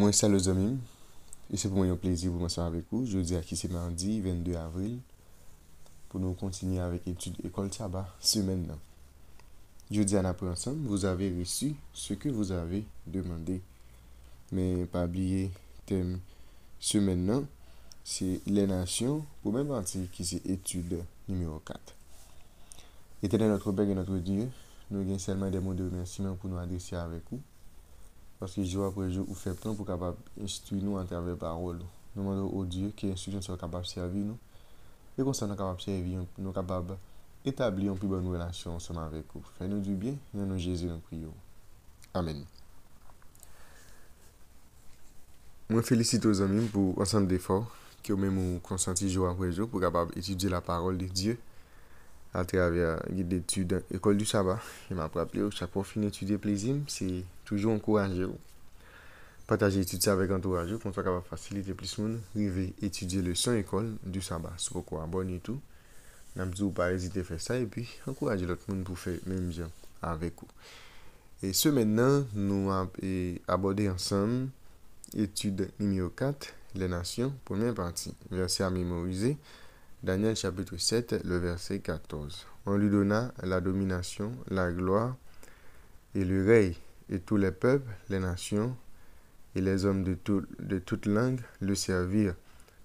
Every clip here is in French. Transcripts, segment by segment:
Moi, c'est les amis, et c'est pour moi un plaisir pour m'asseoir avec vous. Je dis à qui c'est mardi 22 avril pour nous continuer avec l'étude École Tabac semaine. Je dis à après ensemble, vous avez reçu ce que vous avez demandé. Mais pas oublier, thème semaine, c'est les nations, pour même partie qui c'est étude numéro 4. Éternel notre Père et notre Dieu, nous avons seulement des mots de remerciement pour nous adresser avec vous. Parce que jour après jour, vous faites temps pour capable instruire nous à travers la parole. Nous demandons au Dieu que l'instruction soit capable de servir nous. Et qu'on soit capable de servir, nous capable d'établir une plus bonne relation ensemble avec vous. Fais-nous du bien, nous nous Jésus nous prions. Amen. Moi félicite aux amis pour l'ensemble d'efforts qui ont même consenti jour après jour pour capable étudier la parole de Dieu à travers guide d'études école du sabbat. Il m'a rappelé chaque fois fin étudier plaisir, c'est toujours encourager. Partager études avec entourage pour soit capable faciliter plus monde arriver étudier le son école du sabbat. C'est pourquoi abonnez tout. N'am dit pas hésiter à faire ça et puis encourager l'autre monde pour faire même bien avec vous. Et ce maintenant nous avons abordé ensemble étude numéro 4, les nations, première partie, verset à mémoriser. Daniel chapitre 7, le verset 14. On lui donna la domination, la gloire et le règne, et tous les peuples, les nations, et les hommes de toute langue le servirent.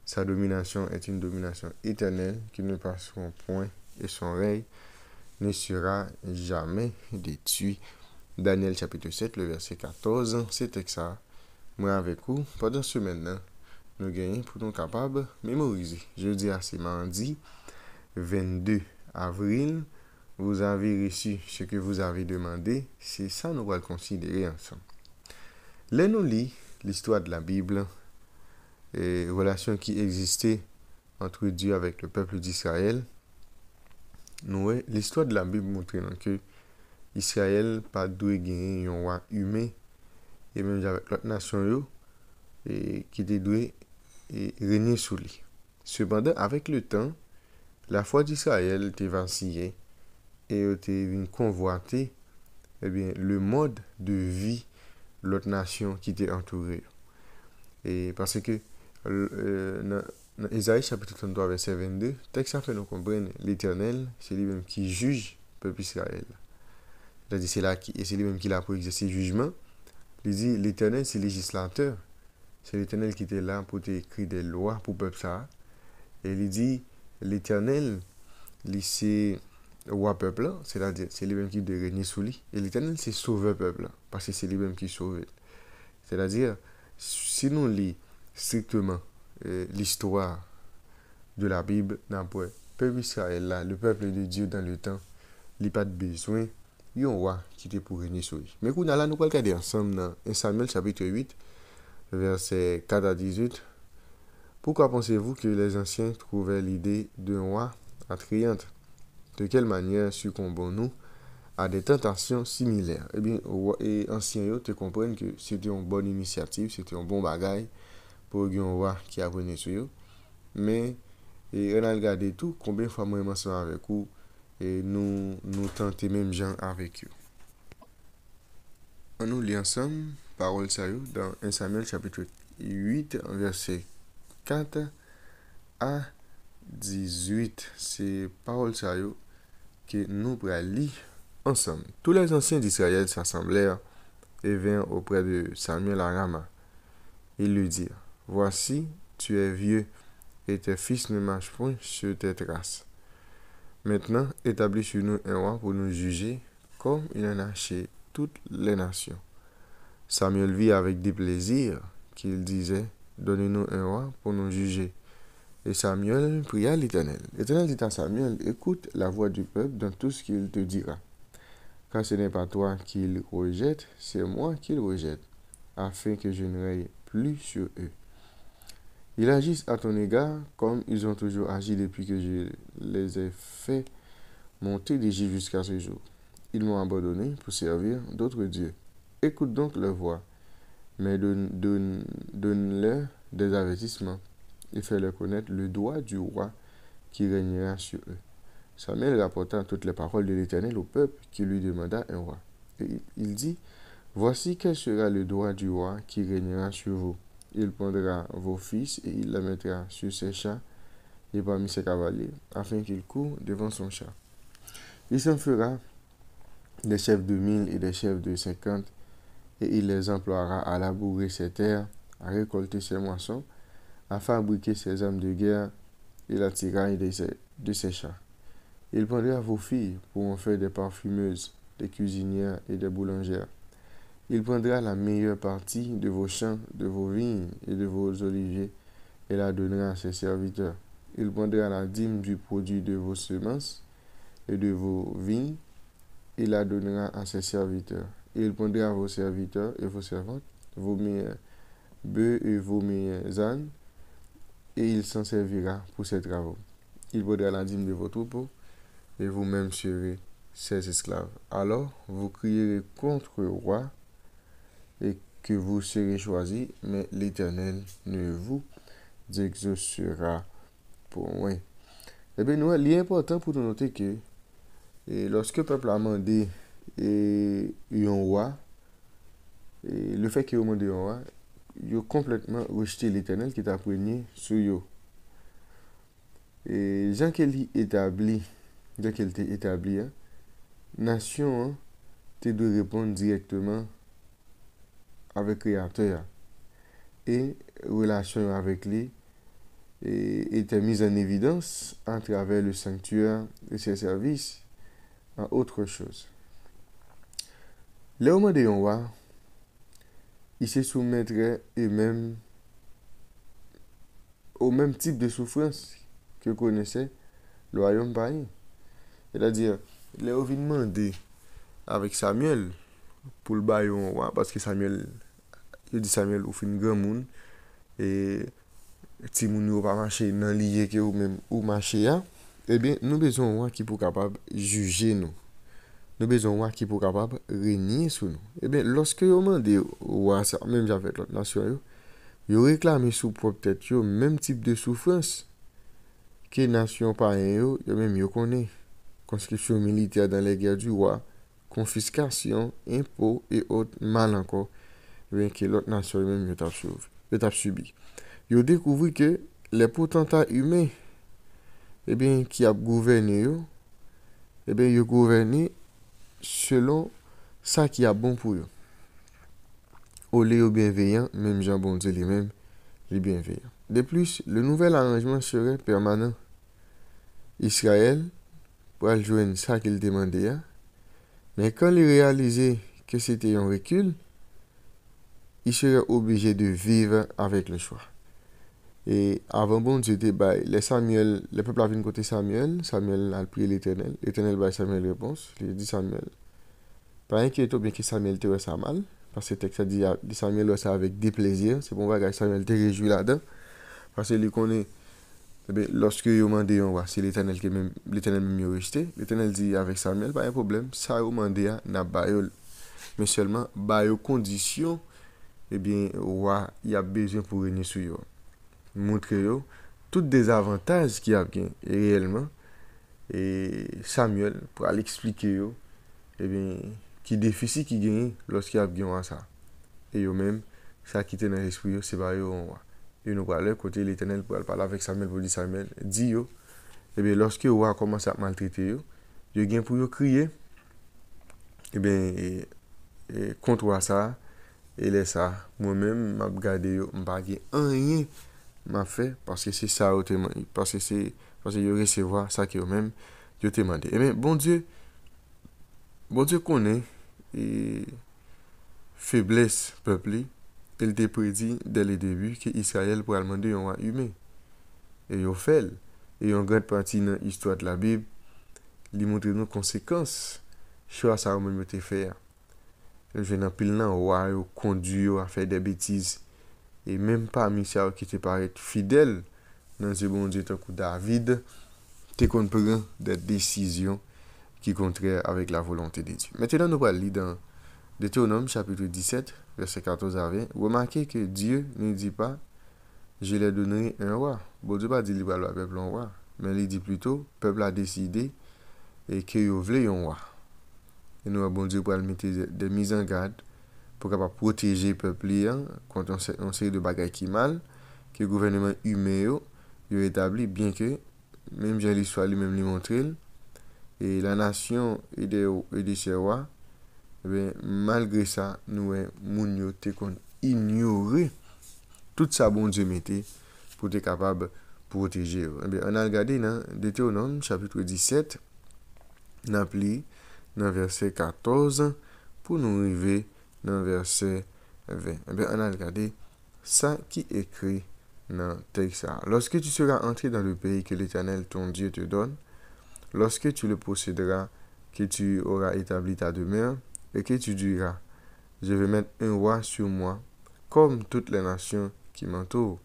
Sa domination est une domination éternelle qui ne passera point, et son règne ne sera jamais détruit. Daniel chapitre 7, le verset 14. C'est ça. Moi avec vous, pendant ce maintenant, nous gagnons pour nous capables de mémoriser. Jeudi à ce mardi 22 avril, vous avez reçu ce que vous avez demandé. C'est ça nous allons considérer ensemble. Là, nous lisons l'histoire de la Bible et relation qui existait entre Dieu avec le peuple d'Israël. Nous, l'histoire de la Bible montre que Israël pas doué gagner un roi humain et même avec l'autre nation et qui était doué et régner sous lui. Cependant, avec le temps, la foi d'Israël était vacillée et était une convoiter le mode de vie de l'autre nation qui était entourée. Et parce que dans Isaïe chapitre 33 verset 22, texte fait nous comprendre l'Éternel, c'est lui-même qui juge le peuple Israël. C'est-à-dire c'est lui-même qui l'a pour exercer jugement. Il dit l'Éternel c'est législateur. C'est l'Éternel qui était là pour écrire des lois pour le peuple ça. Et il dit l'Éternel, c'est roi peuple, c'est-à-dire c'est lui-même qui doit régner sous lui. Et l'Éternel c'est sauveur peuple, parce que c'est lui-même qui sauve. C'est-à-dire, si nous lisons strictement l'histoire de la Bible, le peuple Israël, là, le peuple de Dieu dans le temps, il n'a pas de besoin, il y a un roi qui était pour régner sur lui. Mais nous allons regarder ensemble dans 1 Samuel chapitre 8, versets 4 à 18. Pourquoi pensez-vous que les anciens trouvaient l'idée d'un roi attrayante? De quelle manière succombons-nous à des tentations similaires? Eh bien, les anciens te comprennent que c'était une bonne initiative, c'était un bon bagage pour un roi qui a venu sur eux. Mais, on a regardé tout, combien de fois moi je avec vous, et nous tentons même gens avec eux. On nous lit ensemble, parole sérieux, dans 1 Samuel chapitre 8, verset 4 à 18. C'est parole sérieux que nous pourrons lire ensemble. Tous les anciens d'Israël s'assemblèrent et vinrent auprès de Samuel à Rama. Ils lui dirent, voici, tu es vieux et tes fils ne marchent point sur tes traces. Maintenant, établis sur nous un roi pour nous juger, comme il en a chez toutes les nations. Samuel vit avec déplaisir qu'il disait, donnez-nous un roi pour nous juger. Et Samuel pria l'Éternel. L'Éternel dit à Samuel, écoute la voix du peuple dans tout ce qu'il te dira. Car ce n'est pas toi qu'il rejette, c'est moi qu'il rejette, afin que je ne règne plus sur eux. Ils agissent à ton égard comme ils ont toujours agi depuis que je les ai fait monter d'Égypte jusqu'à ce jour. Ils m'ont abandonné pour servir d'autres dieux. Écoute donc leur voix, mais donne-leur des avertissements et fais-leur connaître le droit du roi qui régnera sur eux. Samuel rapporta toutes les paroles de l'Éternel au peuple qui lui demanda un roi. Et il dit, Voici quel sera le droit du roi qui régnera sur vous. Il prendra vos fils et il les mettra sur ses chats et parmi ses cavaliers, afin qu'ils courent devant son chat. Il s'en fera des chefs de 1000 et des chefs de 50, et il les emploiera à labourer ses terres, à récolter ses moissons, à fabriquer ses armes de guerre et la tiraille de ses chats. Il prendra vos filles pour en faire des parfumeuses, des cuisinières et des boulangères. Il prendra la meilleure partie de vos champs, de vos vignes et de vos oliviers et la donnera à ses serviteurs. Il prendra la dîme du produit de vos semences et de vos vignes et la donnera à ses serviteurs. Il prendra vos serviteurs et vos servantes, vos meilleurs bœufs et vos meilleurs ânes, et il s'en servira pour ses travaux. Il prendra la dîme de vos troupeaux, et vous-même serez ses esclaves. Alors vous crierez contre le roi, et que vous serez choisis, mais l'Éternel ne vous exaucera point. Eh bien, il est important pour nous noter que lorsque le peuple a demandé un roi, et le fait qu'il a demandé un roi, il a complètement rejeté l'Éternel qui t'a prégné sur eux. Et Jean qu'elle établit, Jean qu'elle était établi, nation, tu dois répondre directement avec le Créateur. Et relation avec lui était mise en évidence à travers le sanctuaire et ses services en autre chose. Les hommes de roi, ils se soumettraient eux-mêmes au même type de souffrance que connaissait le royaume païen. C'est-à-dire, les hommes demandé avec Samuel pour le bail au roi, parce que Samuel, il dit Samuel, ou fin grand monde, et si moun yo pas marché dans lié que ou même ou marché a, eh bien nous besoin un roi qui pour capable juger nous. Nous besoin un roi qui pour capable régner sur nous. Eh bien lorsque yo mandé roi ça même avec l'autre nation yo réclamé sous propre tête yo même type de souffrance que nation païen yo même yo connaît. Conscription militaire dans les guerres du roi, confiscation, impôts et autres mal encore, eh bien que l'autre nation même yo t'a subi. Yo découvert que les potentats humains qui a gouverné yo gouverné selon ça qui est bon pour eux. Au lieu bienveillant, même Jean bon Dieu lui-même les bienveillant. De plus, le nouvel arrangement serait permanent. Israël pour joindre ça qu'il demandait, mais quand il réalisait que c'était un recul, il serait obligé de vivre avec le choix. Et avant bon Dieu débat, le peuple a vu côté Samuel a prié l'Éternel bail Samuel réponse, il dit Samuel, pas inquiété bien que Samuel te ça mal, parce que le texte dit Samuel ça avec déplaisir, c'est bon bagage Samuel te réjoui là-dedans, parce qu'il connaît, lorsque il a demandé un roi, c'est l'Éternel même rejeté, l'Éternel dit avec Samuel, pas un problème, ça a demandé n'a pas mais seulement ba aux conditions, roi, il a besoin pour régner sur eux. Montrer tous des avantages qu'il y a réellement et Samuel pour aller expliquer qui déficit qui gagne lorsqu'il y a bien ça et yo même ça qui était dans l'esprit c'est pas yo on et nous parler côté l'Éternel pour parler avec Samuel pour dire Samuel dit yo lorsque roi commence à maltraiter yo gagne pour yo crier contre ça et laisse ça moi-même m'a regarder yo m'pas rien m'a fait parce que c'est ça parce que je recevoir ça que même je te demandé. Eh bien bon Dieu connaît et faiblesse peuple, il te prédit dès le début que Israël pourrait demander un roi humain. Et il fait et en grande partie dans l'histoire de la Bible, il montre nos conséquences choix ça même te faire. Je viens pile nan roi conduit à faire des bêtises et même parmi ceux qui te paraît fidèles dans ce bon Dieu tant que David te qu'on prend des décisions qui contraires avec la volonté de Dieu. Maintenant nous allons lire dans Deutéronome chapitre 17 verset 14 à 20. Remarquez que Dieu ne dit pas je leur donnerai un roi. Bon Dieu pas dit il va le peuple un roi, mais il dit plutôt peuple a décidé et que il veut un roi. Et nous bon Dieu pour mettre des mises en garde pour capable protéger le peuple contre une série de bagages qui mal que le gouvernement humain a établi, bien que même j'ai l'histoire lui-même lui montrer et la nation et des ses rois, malgré ça nous moun yo te kon ignorer tout ça bon Dieu mettait pour être capable de protéger. On a regardé dans Deutéronome chapitre 17, dans verset 14 pour nous arriver dans verset 20. On a regardé ça qui est écrit dans le texte. Lorsque tu seras entré dans le pays que l'Éternel ton Dieu te donne, lorsque tu le posséderas, que tu auras établi ta demeure, et que tu diras, je vais mettre un roi sur moi, comme toutes les nations qui m'entourent.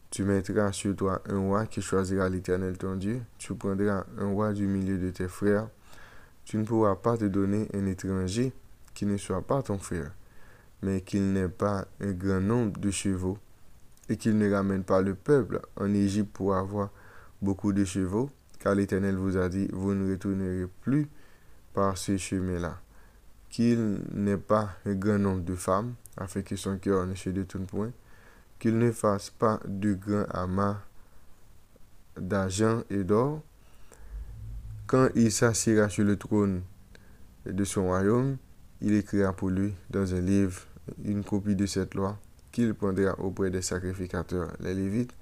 Tu mettras sur toi un roi qui choisira l'Éternel ton Dieu. Tu prendras un roi du milieu de tes frères. Tu ne pourras pas te donner un étranger qui ne soit pas ton frère, mais qu'il n'ait pas un grand nombre de chevaux, et qu'il ne ramène pas le peuple en Égypte pour avoir beaucoup de chevaux, car l'Éternel vous a dit, vous ne retournerez plus par ce chemin-là. Qu'il n'ait pas un grand nombre de femmes, afin que son cœur ne se détourne point, qu'il ne fasse pas de grands amas d'argent et d'or. Quand il s'assiera sur le trône de son royaume, il écrira pour lui dans un livre une copie de cette loi qu'il prendra auprès des sacrificateurs, les Lévites.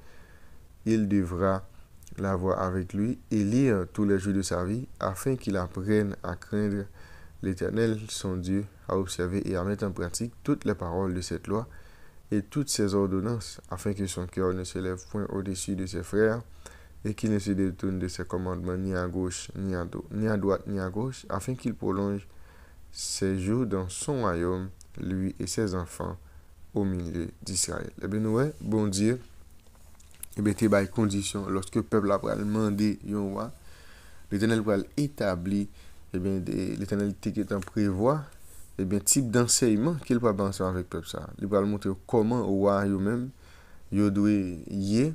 Il devra l'avoir avec lui et lire tous les jours de sa vie, afin qu'il apprenne à craindre l'Éternel, son Dieu, à observer et à mettre en pratique toutes les paroles de cette loi et toutes ses ordonnances, afin que son cœur ne se lève point au-dessus de ses frères, et qu'il ne se détourne de ses commandements ni à gauche, ni à droite, ni à gauche, afin qu'il prolonge ses jours dans son royaume, lui et ses enfants, au milieu d'Israël. Eh bien, nous, bon Dieu, eh bien, t'es by condition, lorsque le peuple a demandé un roi, l'Éternel va établir, eh bien, l'Éternel t'en prévoit, eh bien, type d'enseignement qu'il va penser avec le peuple ça. Il va montrer comment le roi lui-même, il doit y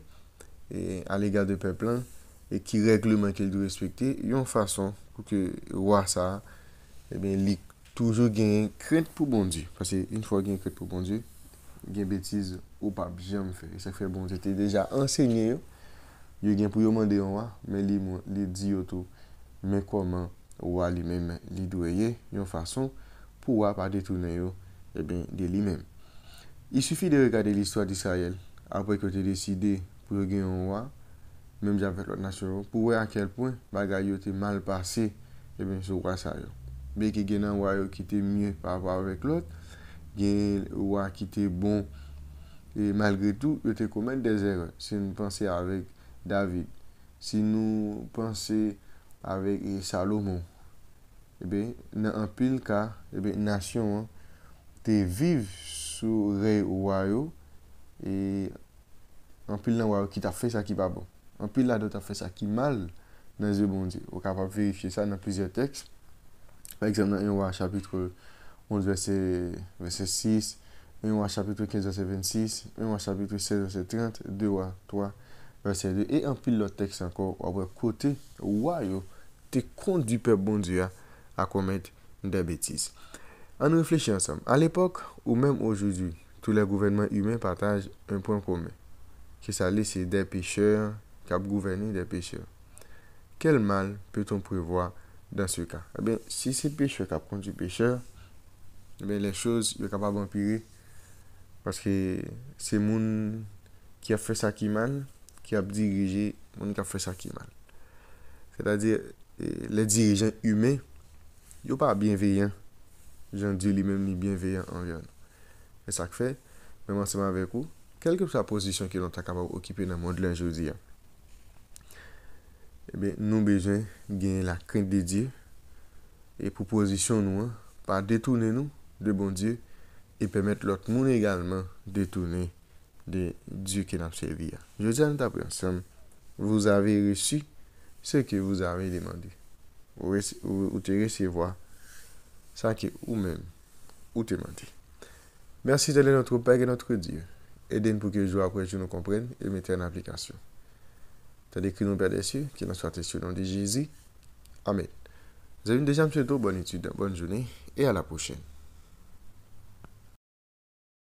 à l'égard du peuple et qui règlement qu'il doit respecter, une façon pour que le roi ça, eh bien, il toujours gagne crainte pour bon Dieu. Parce qu'une fois qu'il gagne crainte pour bon Dieu, il y a des bêtises ou pas jamais faire. Et ça fait bon Dieu. T'es déjà enseigné, il gagne pour demander un roi, mais il dit tout. Mais comment le roi lui-même, il doit y une façon pour roi pas détourner eh bien, de lui-même. Il suffit de regarder l'histoire d'Israël après que tu as décidé pour gagner un roi, même avec l'autre nation, pour voir à quel point bagaille était mal passé, et bien ce roi ça. Mais qu'il y a un roi qui était mieux par rapport avec l'autre, il y a un roi qui était bon, et malgré tout, il était commis des erreurs. Si nous pensons avec David, si nous pensons avec Salomon, eh bien, dans un pile cas, eh bien, nation, te vive sous rey roi et en pile nan roi qui t'a fait ça qui pas bon. En pile là d'autres t'a fait ça qui mal dans les bon Dieu. On est capable de vérifier ça dans plusieurs textes. Par exemple, dans 1 roi chapitre 11 verset 6, 1 roi chapitre 15 verset 26, 1 roi chapitre 16 verset 30, 2 roi 3 verset 2 et en pile l'autre texte encore après côté roi te conduit peuple bon Dieu à commettre des bêtises. On réfléchit ensemble. À l'époque ou même aujourd'hui, tous les gouvernements humains partagent un point commun. Que ça c'est des pécheurs qui ont gouverné des pécheurs. Quel mal peut-on prévoir dans ce cas? Eh bien, si c'est pécheur qui a conduit pécheur, eh bien, les choses sont capables d'empirer parce que c'est le monde qui a fait ça qui mal, qui a dirigé le monde qui a fait ça qui mal. C'est-à-dire, les dirigeants humains, ils ne sont pas bienveillants. Jean-Dieu lui-même est bienveillant envers nous. Et ça fait, même ensemble avec vous, quelle que soit la position que nous sommes capables d'occuper dans le monde aujourd'hui, eh bien, nous avons besoin de gagner la crainte de Dieu et pour position nous, pas détourner nous de bon Dieu et permettre l'autre monde également de détourner de Dieu qui nous servi. Je dis à nous ensemble, vous avez reçu ce que vous avez demandé. Vous recevoir ça que vous-même ou demandez. Merci d'être notre Père et notre Dieu. Aidez-nous pour que jour après jour nous comprenne et mettez en application. Tandis que nous Père des cieux, qu'il en soit sur le nom de Jésus. Amen. Vous avez une deuxième bonne étude, bonne journée et à la prochaine.